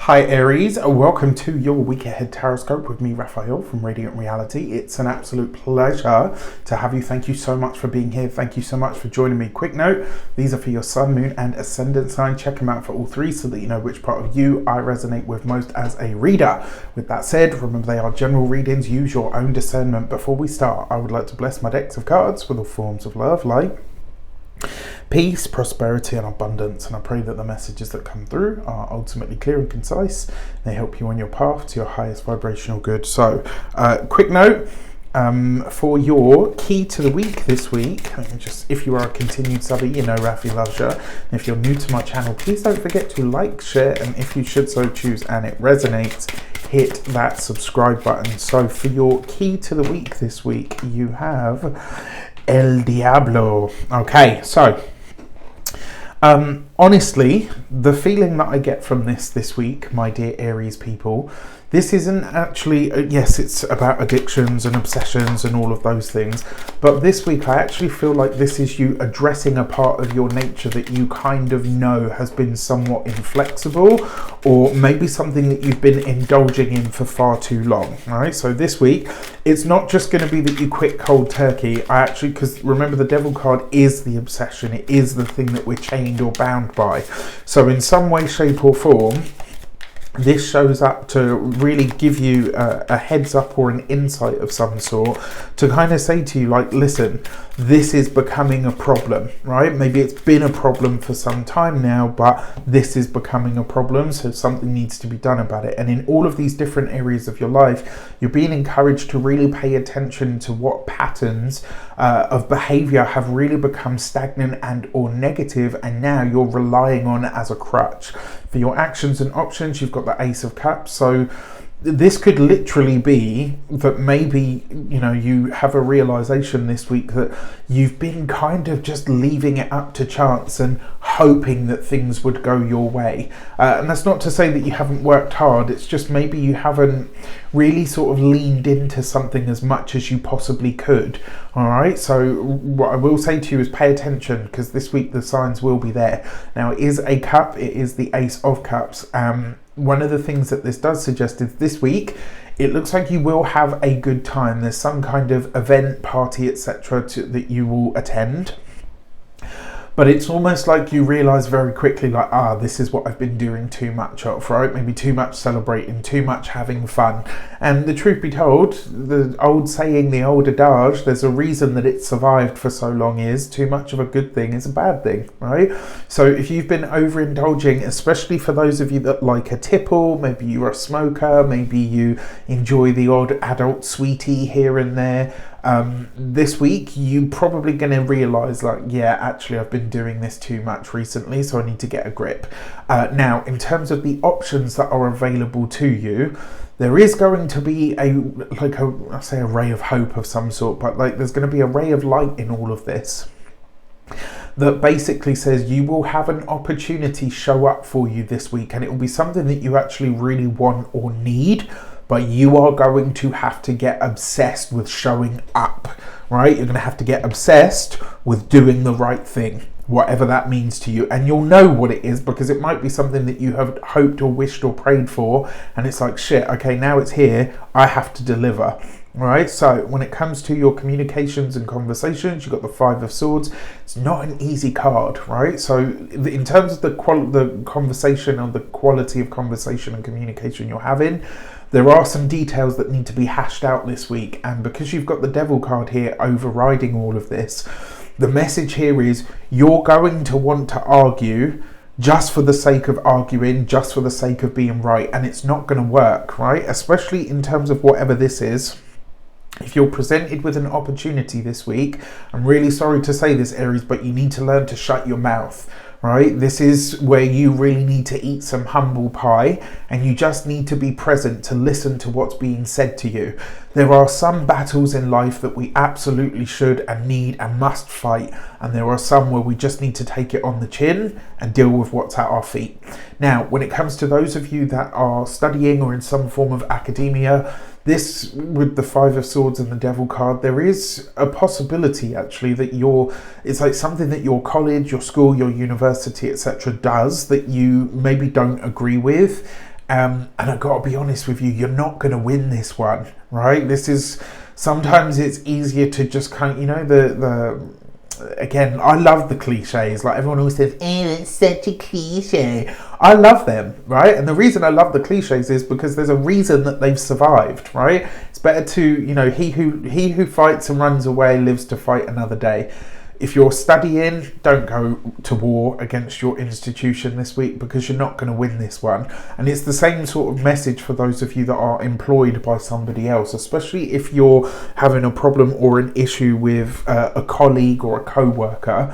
Hi Aries, welcome to your week ahead taroscope with me, Raphael from Reydiant Reality. It's an absolute pleasure to have you. Thank you so much for being here. Thank you so much for joining me. Quick note, these are for your sun, moon and ascendant sign. Check them out for all three so that you know which part of you I resonate with most as a reader. With that said, remember they are general readings. Use your own discernment. Before we start, I would like to bless my decks of cards with all forms of love, light, peace, prosperity and abundance, and I pray that the messages that come through are ultimately clear and concise. They help you on your path to your highest vibrational good. So quick note, for your key to the week this week, just if you are a continued subby, you know Rafi loves you. And if you're new to my channel, please don't forget to like, share, and if you should so choose and it resonates, hit that subscribe button. So for your key to the week this week, you have El Diablo. Okay, so honestly, the feeling that I get from this week, my dear Aries people, this isn't actually, yes, it's about addictions and obsessions and all of those things, but this week I actually feel like this is you addressing a part of your nature that you kind of know has been somewhat inflexible, or maybe something that you've been indulging in for far too long, right? So this week, it's not just going to be that you quit cold turkey. Because remember, the devil card is the obsession. It is the thing that we're chained or bound by. So in some way, shape or form, this shows up to really give you a heads up or an insight of some sort to kind of say to you, like, listen, this is becoming a problem, right? Maybe it's been a problem for some time now, but this is becoming a problem, so something needs to be done about it. And in all of these different areas of your life, you're being encouraged to really pay attention to what patterns of behavior have really become stagnant and or negative, and now you're relying on as a crutch. For your actions and options, you've got the Ace of Cups. So this could literally be that maybe, you know, you have a realization this week that you've been kind of just leaving it up to chance and hoping that things would go your way. And that's not to say that you haven't worked hard. It's just maybe you haven't really sort of leaned into something as much as you possibly could. All right. So what I will say to you is pay attention, because this week the signs will be there. Now, it is a cup. It is the Ace of Cups. One of the things that this does suggest is this week, it looks like you will have a good time. There's some kind of event, party, etc. that you will attend. But it's almost like you realize very quickly, like, this is what I've been doing too much of, right? Maybe too much celebrating, too much having fun. And the truth be told, the old saying, the old adage, there's a reason that it survived for so long, is too much of a good thing is a bad thing, right? So if you've been overindulging, especially for those of you that like a tipple, maybe you're a smoker, maybe you enjoy the odd adult sweetie here and there, this week you're probably going to realize, like, yeah, actually I've been doing this too much recently, so I need to get a grip. Now, in terms of the options that are available to you, there is going to be I say a ray of hope of some sort, but like there's going to be a ray of light in all of this that basically says you will have an opportunity show up for you this week, and it will be something that you actually really want or need, but you are going to have to get obsessed with showing up, right? You're going to have to get obsessed with doing the right thing, whatever that means to you. And you'll know what it is, because it might be something that you have hoped or wished or prayed for, and it's like, shit, okay, now it's here, I have to deliver. Right, so when it comes to your communications and conversations, you've got the Five of Swords. It's not an easy card, right? So in terms of the conversation or the quality of conversation and communication you're having, there are some details that need to be hashed out this week. And because you've got the Devil card here overriding all of this, the message here is you're going to want to argue just for the sake of arguing, just for the sake of being right, and it's not going to work, right? Especially in terms of whatever this is. If you're presented with an opportunity this week, I'm really sorry to say this, Aries, but you need to learn to shut your mouth, right? This is where you really need to eat some humble pie, and you just need to be present to listen to what's being said to you. There are some battles in life that we absolutely should and need and must fight, and there are some where we just need to take it on the chin and deal with what's at our feet. Now, when it comes to those of you that are studying or in some form of academia, this, with the Five of Swords and the Devil card, there is a possibility actually that it's like something that your college, your school, your university, etc. does that you maybe don't agree with, And I've got to be honest with you, you're not going to win this one, right? This is, sometimes it's easier to just kind of, you know, again, I love the cliches. Like everyone always says, "Oh, it's such a cliche." I love them, right? And the reason I love the cliches is because there's a reason that they've survived, right? It's better to, you know, he who fights and runs away lives to fight another day. If you're studying, don't go to war against your institution this week, because you're not going to win this one. And it's the same sort of message for those of you that are employed by somebody else, especially if you're having a problem or an issue with a colleague or a co-worker.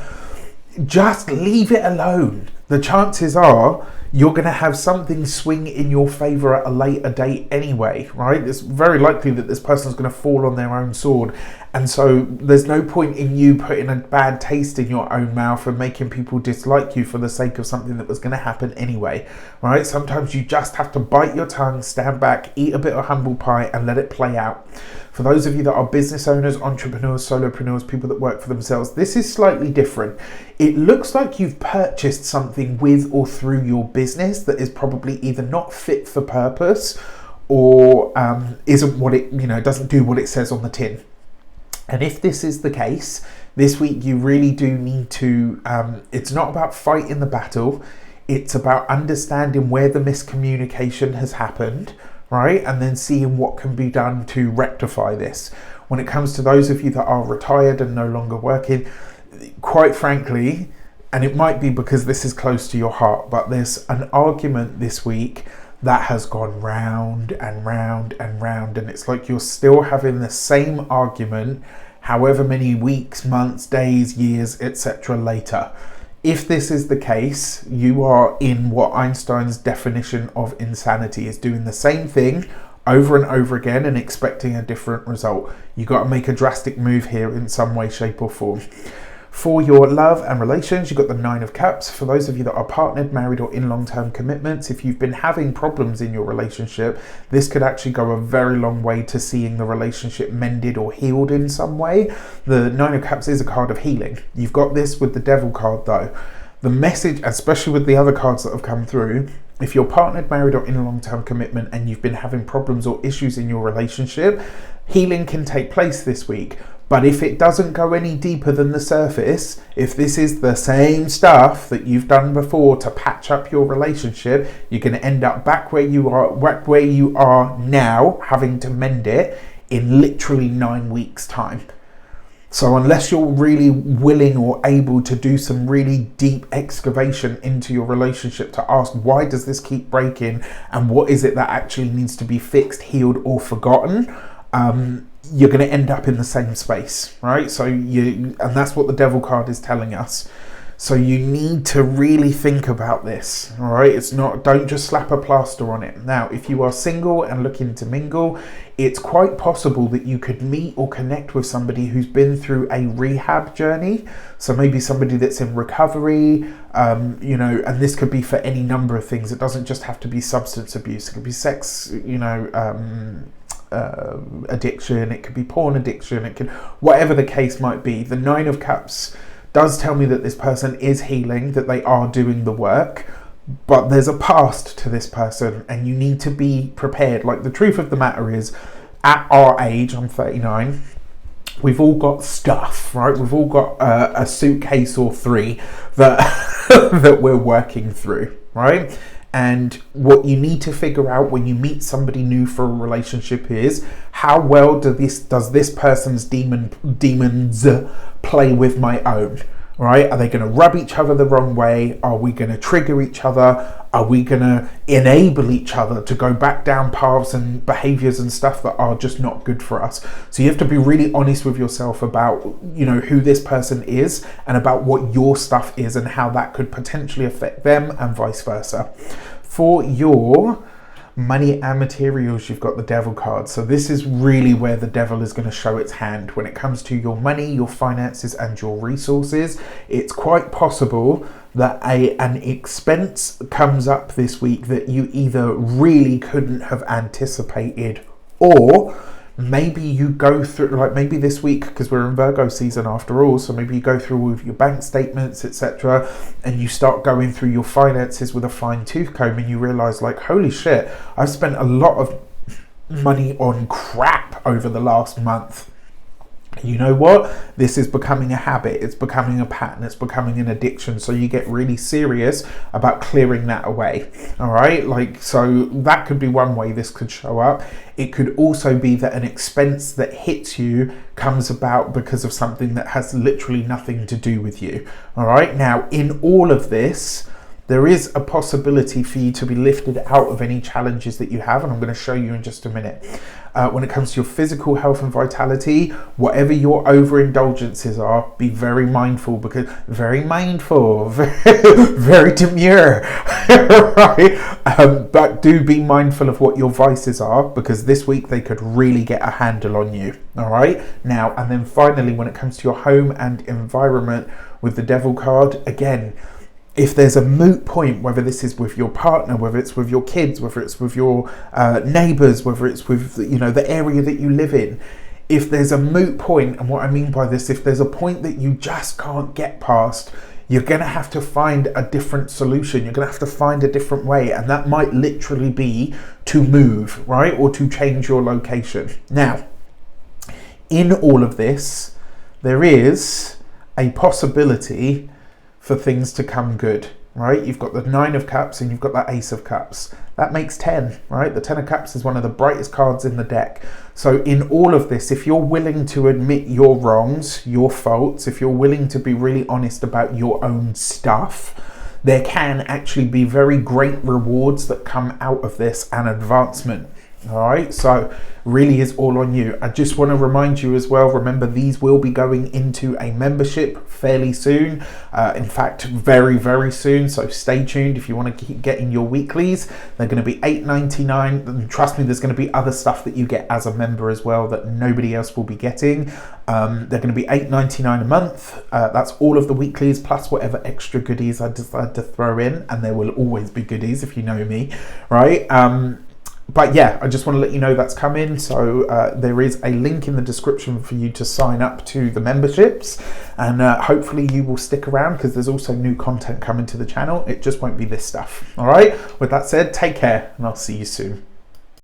Just leave it alone. The chances are you're going to have something swing in your favour at a later date anyway, right? It's very likely that this person's going to fall on their own sword. And so there's no point in you putting a bad taste in your own mouth and making people dislike you for the sake of something that was going to happen anyway, right? Sometimes you just have to bite your tongue, stand back, eat a bit of humble pie and let it play out. For those of you that are business owners, entrepreneurs, solopreneurs, people that work for themselves, this is slightly different. It looks like you've purchased something with or through your business that is probably either not fit for purpose or isn't what it, you know, doesn't do what it says on the tin. And if this is the case, this week you really do need to, it's not about fighting the battle, it's about understanding where the miscommunication has happened, right? And then seeing what can be done to rectify this. When it comes to those of you that are retired and no longer working, quite frankly, and it might be because this is close to your heart, but there's an argument this week that has gone round and round and round, and it's like you're still having the same argument however many weeks, months, days, years, etc. later. If this is the case, you are in what Einstein's definition of insanity is, doing the same thing over and over again and expecting a different result. You've got to make a drastic move here in some way, shape or form. For your love and relations, you've got the 9 of Cups. For those of you that are partnered, married or in long-term commitments, if you've been having problems in your relationship, this could actually go a very long way to seeing the relationship mended or healed in some way. The 9 of Cups is a card of healing. You've got this with the Devil card though. The message, especially with the other cards that have come through, if you're partnered, married or in a long-term commitment and you've been having problems or issues in your relationship, healing can take place this week. But if it doesn't go any deeper than the surface, if this is the same stuff that you've done before to patch up your relationship, you're going to end up back where you are now, having to mend it in literally 9 weeks' time. So unless you're really willing or able to do some really deep excavation into your relationship to ask, why does this keep breaking and what is it that actually needs to be fixed, healed or forgotten, you're going to end up in the same space, right? And that's what the Devil card is telling us. So you need to really think about this, all right? It's not, don't just slap a plaster on it. Now, if you are single and looking to mingle, it's quite possible that you could meet or connect with somebody who's been through a rehab journey. So maybe somebody that's in recovery, you know, and this could be for any number of things. It doesn't just have to be substance abuse. It could be sex, you know, addiction, it could be porn addiction, it could, whatever the case might be. The 9 of Cups does tell me that this person is healing, that they are doing the work, but there's a past to this person and you need to be prepared. Like, the truth of the matter is, at our age, I'm 39, we've all got stuff, right? We've all got a suitcase or 3 that that we're working through, right? And what you need to figure out when you meet somebody new for a relationship is, how well does this person's demons play with my own, right? Are they going to rub each other the wrong way? Are we going to trigger each other? Are we going to enable each other to go back down paths and behaviors and stuff that are just not good for us? So you have to be really honest with yourself about, you know, who this person is and about what your stuff is and how that could potentially affect them and vice versa. For your money and materials, you've got the Devil card. So this is really where the Devil is going to show its hand when it comes to your money, your finances and your resources. It's quite possible that an expense comes up this week that you either really couldn't have anticipated, or maybe you go through, like maybe this week, because we're in Virgo season after all, so maybe you go through all of your bank statements, etc., and you start going through your finances with a fine-tooth comb, and you realize, like, holy shit, I've spent a lot of money on crap over the last month. You know what? This is becoming a habit. It's becoming a pattern. It's becoming an addiction. So you get really serious about clearing that away. All right. Like, so that could be one way this could show up. It could also be that an expense that hits you comes about because of something that has literally nothing to do with you. All right. Now, in all of this, there is a possibility for you to be lifted out of any challenges that you have, and I'm going to show you in just a minute. When it comes to your physical health and vitality, whatever your overindulgences are, be very mindful, because very demure, right? But do be mindful of what your vices are, because this week they could really get a handle on you. All right. Now, and then finally, when it comes to your home and environment with the Devil card, again, if there's a moot point, whether this is with your partner, whether it's with your kids, whether it's with your neighbours, whether it's with, you know, the area that you live in, if there's a moot point, and what I mean by this, if there's a point that you just can't get past, you're going to have to find a different solution. You're going to have to find a different way, and that might literally be to move, right, or to change your location. Now, in all of this, there is a possibility for things to come good, right? You've got the 9 of Cups and you've got the Ace of Cups. That makes 10, right? The 10 of Cups is one of the brightest cards in the deck. So in all of this, if you're willing to admit your wrongs, your faults, if you're willing to be really honest about your own stuff, there can actually be very great rewards that come out of this and advancement. All right, so really is all on you. I just want to remind you as well, remember, these will be going into a membership fairly soon. In fact, very, very soon. So stay tuned if you want to keep getting your weeklies. They're going to be $8.99. And trust me, there's going to be other stuff that you get as a member as well that nobody else will be getting. They're going to be $8.99 a month. That's all of the weeklies plus whatever extra goodies I decide to throw in. And there will always be goodies if you know me, right? But yeah, I just want to let you know that's coming. So there is a link in the description for you to sign up to the memberships, and hopefully you will stick around, because there's also new content coming to the channel. It just won't be this stuff. All right. With that said, take care, and I'll see you soon.